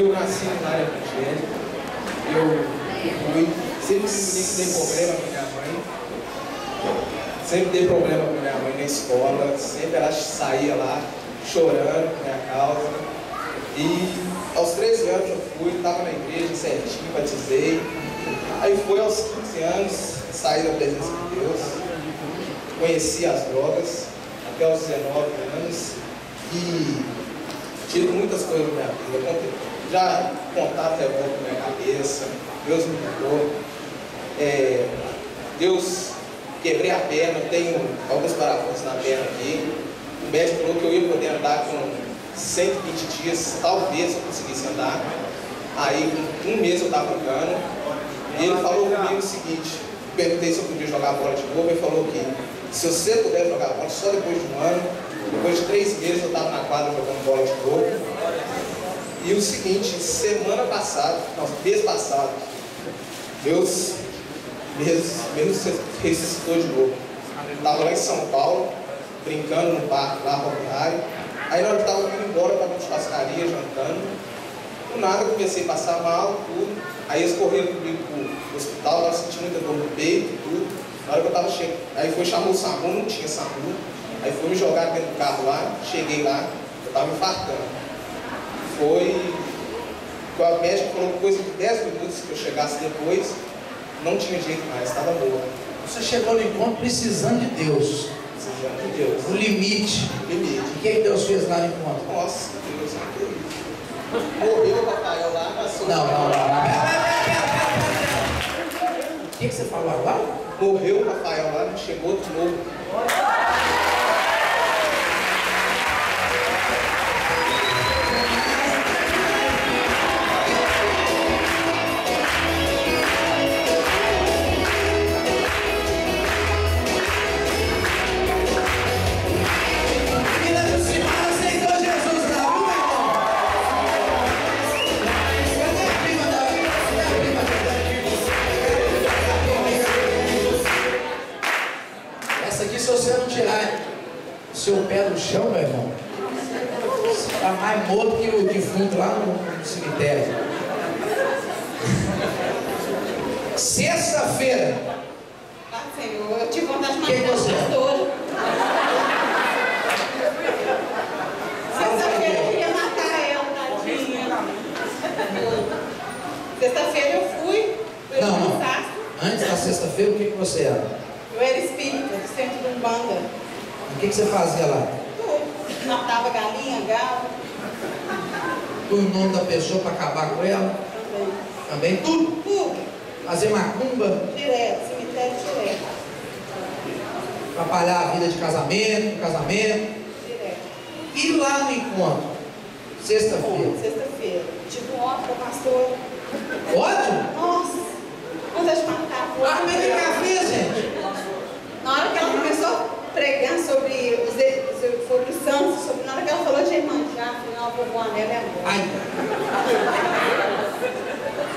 Eu nasci na área evangélica. Eu fui, sempre dei problema com minha mãe. Sempre dei problema com minha mãe na escola. Sempre ela saía lá chorando por minha causa. E aos 13 anos eu fui, estava na igreja certinho, batizei. Aí foi aos 15 anos, saí da presença de Deus. Conheci as drogas até aos 19 anos. E tive muitas coisas na minha vida. Já contato revolta na minha cabeça. Deus me mudou. Deus, quebrei a perna, tenho alguns parafusos na perna aqui. O médico falou que eu ia poder andar com 120 dias, talvez eu conseguisse andar. Aí, com um mês eu estava andando. E ele falou comigo o seguinte: perguntei se eu podia jogar bola de novo. Ele falou que se você puder jogar bola só depois de um ano, depois de 3 meses eu estava na quadra jogando bola de novo. E o seguinte, semana passada, não, mês passado, Deus me ressuscitou de novo. Estava lá em São Paulo, brincando no parque lá, rodoviário. Aí na hora que estava indo embora para uma churrascaria, jantando, do nada eu comecei a passar mal, tudo. Aí eles correram comigo pro hospital, eu estava sentindo muita dor no peito, tudo. Na hora que eu estava chegando, aí foi chamar o SAMU, não tinha SAMU. Aí foi me jogar dentro do carro lá, cheguei lá, eu estava infartando. A médica falou coisa de 10 minutos que eu chegasse depois, não tinha jeito mais, estava morto. Você chegou no encontro precisando de Deus. Precisando de Deus. O limite. Limite. O que Deus fez lá no encontro? Nossa, Deus é querido. Morreu o Rafael lá, passou. Não. O que você falou agora? Morreu o Rafael lá, não chegou de novo. Seu pé no chão, meu irmão, está mais morto que o defunto lá no cemitério. Sexta-feira. Ah, Senhor, eu tive vontade de matar a pastora. Sexta-feira eu queria matar ela, tadinha. Sexta-feira eu fui Não. Sasco. Antes da sexta-feira, o que você era? Eu era espírita, do centro de Umbanda. O que você fazia lá? Tudo. Matava galinha, galo. O nome da pessoa para acabar com ela? Também. Também? Tudo? Tudo. Fazer macumba? Direto, cemitério direto. Atrapalhar a vida de casamento? Direto. E lá no encontro? Sexta-feira. Sexta-feira. Tive um ódio da pastora. Ódio? Nossa. Vontade de matar. Ah, mas o que ela fez, gente? Na hora que ela começou a pregar sobre os santos, na hora que ela falou de Iemanjá, afinal, eu vou voar nela e agora. Ai.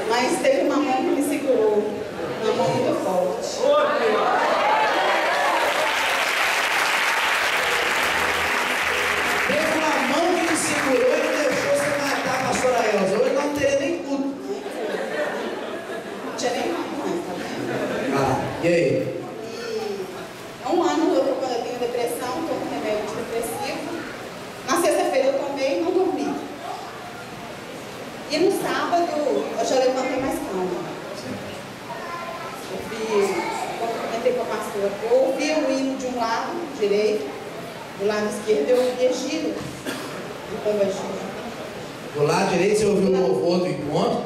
Mas teve uma mão que me segurou, uma mão muito forte. Teve uma mão que me segurou e não deixou você matar a pastora Elza. Hoje não teria nem culto. Não tinha nem mãe, tá vendo? Ah, e aí? Há um ano eu tenho depressão, tomo remédio antidepressivo. Na sexta-feira eu tomei e não dormi. E no sábado eu já levantei mais calma. Eu comentei com a pastora, eu ouvi o hino de um lado direito, do lado esquerdo eu ouvi a gira de pomba gira. Do lado direito você ouviu o louvor do encontro,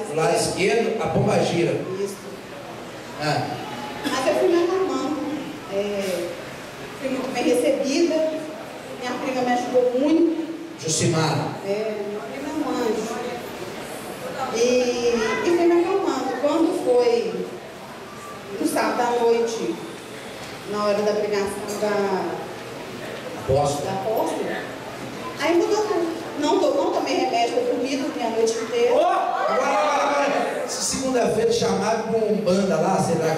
do lado esquerdo a pomba gira. Isso. Ah. Mas eu fui me acalmando. Fui muito bem recebida. Minha prima me ajudou muito. Jucimara. Minha prima é um anjo. E fui me acalmando. Quando foi no sábado à noite, na hora da pregação da apóstola, aí mudou tudo. Não tomei remédio, eu dormi a noite inteira. Agora. Se segunda-feira chamaram para um banda lá, será?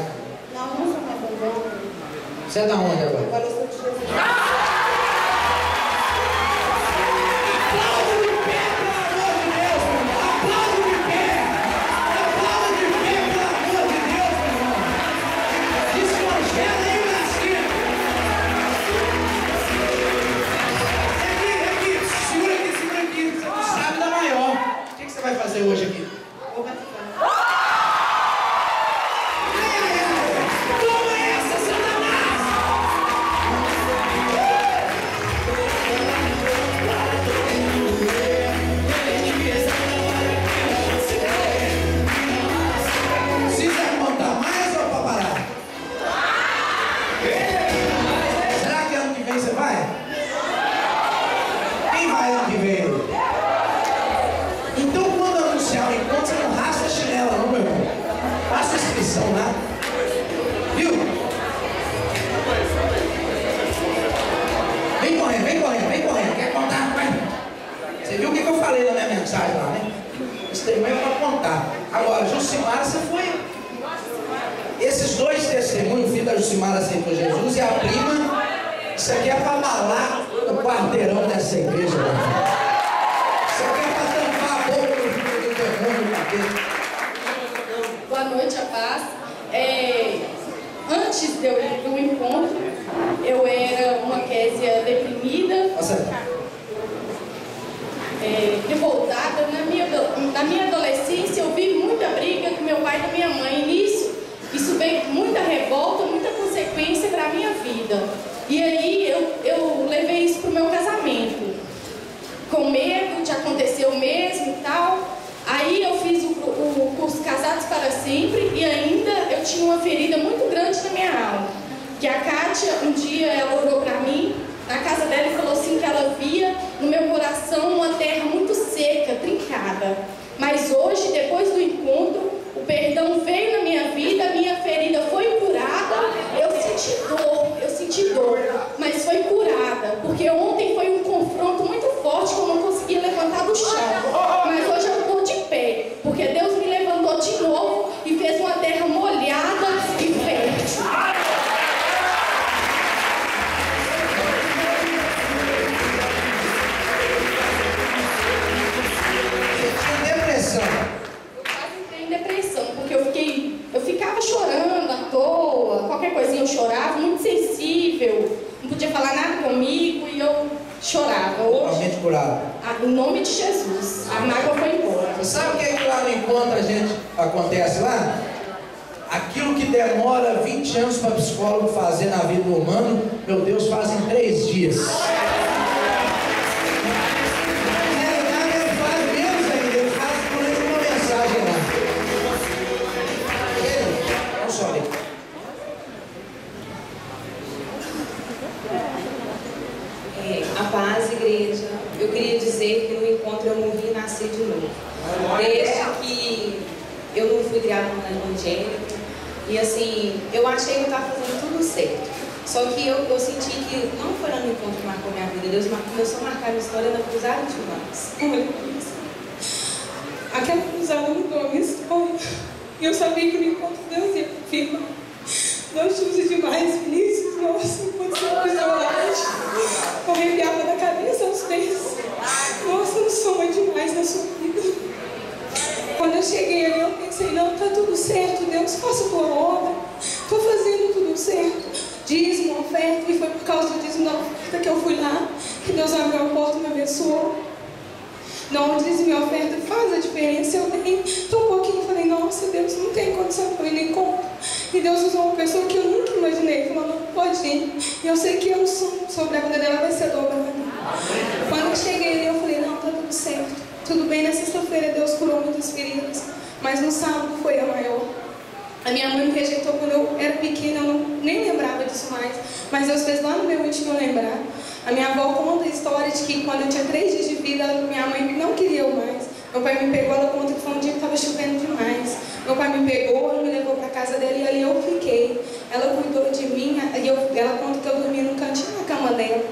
Não sou mais bombom. Você é da onde agora? Agora eu sou de Jesus. Aplauda de pé, pelo amor de Deus, falei na minha mensagem lá, né? Esse testemunho é para contar. Agora, Jucimara, você foi. Esses dois testemunhos, o filho da Jucimara aceitou Jesus e a prima, isso aqui é para abalar o quarteirão dessa igreja. Isso aqui é para tampar a boca do demônio do cabelo. Boa noite, a paz. Antes de eu ir para o encontro, eu era uma Késia deprimida, revoltada. Na minha adolescência, eu vi muita briga com meu pai e com minha mãe. E isso veio muita revolta, muita consequência para a minha vida. E aí eu levei isso para o meu casamento, com medo de acontecer o mesmo e tal. Aí eu fiz o curso Casados para Sempre e ainda eu tinha uma ferida muito grande na minha alma. Que a Kátia, um dia, ela orou para mim, na casa dela, e falou assim que ela via no meu coração uma terra muito seca, trincada. Mas hoje, depois do encontro, o perdão veio na minha vida, a minha ferida foi curada. Eu senti dor, mas foi curada. Porque ontem foi um confronto muito forte que eu não conseguia levantar do chão. Mas hoje eu estou de pé, porque Deus me levantou de novo e fez uma terra molhada e fértil. Eu quase entrei em depressão, porque eu ficava chorando à toa, qualquer coisinha eu chorava, muito sensível, não podia falar nada comigo e eu chorava. Totalmente curado. Em nome de Jesus, a mágoa foi embora. Você sabe o que é que lá no encontro a gente acontece lá? Aquilo que demora 20 anos para psicólogo fazer na vida do humano, meu Deus, faz em 3 dias. A paz, igreja. Eu queria dizer que no encontro eu morri e nasci de novo. Desde que eu não fui criada no evangélico. E assim, eu achei que eu estava fazendo tudo certo. Só que eu senti que não foi lá no encontro que marcou minha vida. Deus começou a marcar minha história na cruzada de Jonas. Aquela cruzada mudou a minha história. E eu sabia que no encontro Deus ia firmar. Deus te usa demais, Vinícius. Nossa, quando você cruzou lá, eu arrepiava da cabeça aos pés. Nossa, eu sou demais na sua vida. Quando eu cheguei ali, eu pensei, não, tá tudo certo, Deus, faça a tua obra. Tô fazendo tudo certo. Dízimo, oferta, e foi por causa do dízimo da oferta que eu fui lá, que Deus abriu a porta e me abençoou. Não, o dízimo e a oferta faz a diferença. Eu dei um pouquinho e falei, nossa, Deus, não tem condição para eu ir nem conta. E Deus usou uma pessoa que eu nunca imaginei, falou, não pode ir. E eu sei que eu sou sobre a vida dela vai ser dobrada. Quando eu cheguei ali, eu falei, não, tá tudo certo. Tudo bem, na sexta-feira Deus curou muitas feridas, mas no sábado foi a maior. A minha mãe me rejeitou quando eu era pequena, eu nem lembrava disso mais. Mas Deus fez lá no meu íntimo eu lembrar. A minha avó conta a história de que quando eu tinha 3 dias de vida, minha mãe não queria eu mais. Meu pai me pegou, ela conta que foi um dia que estava chovendo demais. Meu pai me pegou, me levou para casa dela e ali eu fiquei. Ela cuidou de mim, e ela conta que eu dormia no cantinho da cama dela.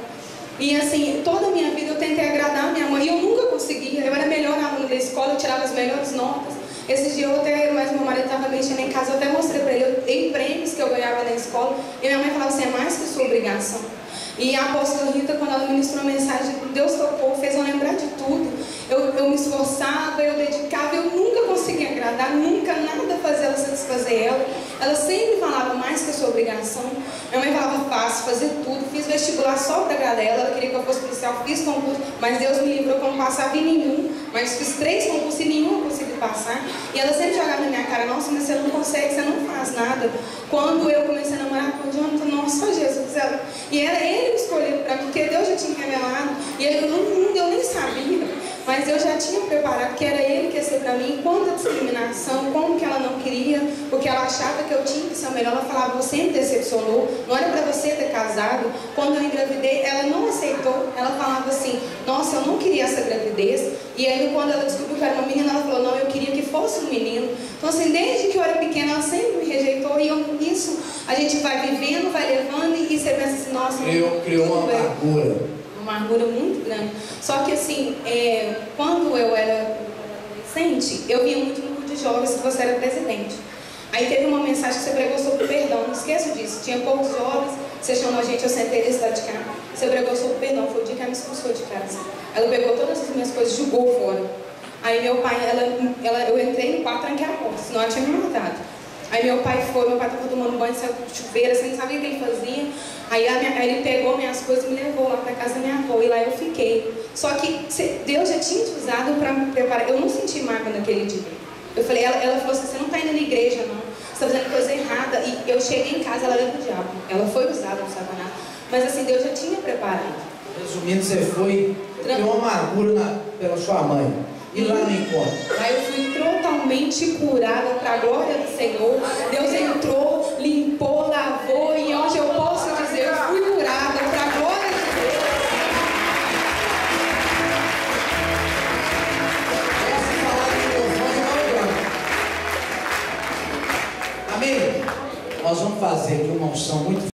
E assim, toda a minha vida eu tentei agradar a minha mãe e eu nunca conseguia. Eu era a melhor aluna da escola, eu tirava as melhores notas. Esse dia mas meu marido estava mexendo em casa, eu até mostrei para ele, eu dei prêmios que eu ganhava na escola. E minha mãe falava assim, é mais que sua obrigação. E a apóstola Rita, quando ela ministrou a mensagem, Deus tocou, fez eu lembrar de tudo. Eu me esforçava, eu dedicava, eu nunca conseguia agradar, nunca nada fazia ela satisfazer ela. Ela sempre falava mais que a sua obrigação. Minha mãe falava fácil, fazer tudo. Fiz vestibular só para agradar ela. Ela queria que eu fosse policial, fiz concurso, mas Deus me livrou que eu não passava em nenhum. Mas fiz 3 concursos e nenhum eu consegui passar. E ela sempre jogava na minha cara, nossa, mas você não consegue, você não faz nada. Quando eu comecei a namorar com o Jonathan, nossa, Jesus, e era ele que escolheu para mim, porque Deus já tinha revelado. E eu nem sabia. Mas eu já tinha preparado que era ele que ia ser para mim. Quanto a discriminação, como que ela não queria, porque ela achava que eu tinha que ser o melhor. Ela falava, você me decepcionou, não era para você ter casado. Quando eu engravidei, ela não aceitou. Ela falava assim, nossa, eu não queria essa gravidez. E aí quando ela descobriu que era uma menina, ela falou, não, eu queria que fosse um menino. Então assim, desde que eu era pequena, ela sempre me rejeitou. E isso a gente vai vivendo, vai levando, e você pensa assim, nossa, criou uma amargura. uma amargura muito grande. Só que assim, quando eu era adolescente, eu via muito no grupo de jovens que você era presidente. Aí teve uma mensagem que você pregou sobre perdão, não esqueço disso. Tinha poucos jovens, você chamou a gente, eu sentei nesse lado de cá. Você pregou sobre perdão, foi o dia que ela me expulsou de casa. Ela pegou todas as minhas coisas e jogou fora. Aí meu pai, eu entrei no quarto, tranquei a porta, senão ela tinha me matado. Aí meu pai estava tomando banho, saiu do chuveiro, assim, não sabia o que ele fazia. Aí ele pegou minhas coisas e me levou lá para casa da minha avó, e lá eu fiquei. Só que Deus já tinha te usado para me preparar. Eu não senti mágoa naquele dia. Eu falei, ela falou assim, você não está indo na igreja, não. Você está fazendo coisa errada. E eu cheguei em casa, ela era do diabo. Ela foi usada no Satanás. Mas assim, Deus já tinha preparado. Resumindo, você foi ter uma amargura pela sua mãe. E lá no encontro? Aí eu fui totalmente curada para a glória do Senhor. Deus entrou, limpou, lavou. E hoje eu posso dizer, eu fui curada para a glória de Deus. Essa palavra de louvor é uma. Amém? Nós vamos fazer aqui uma unção muito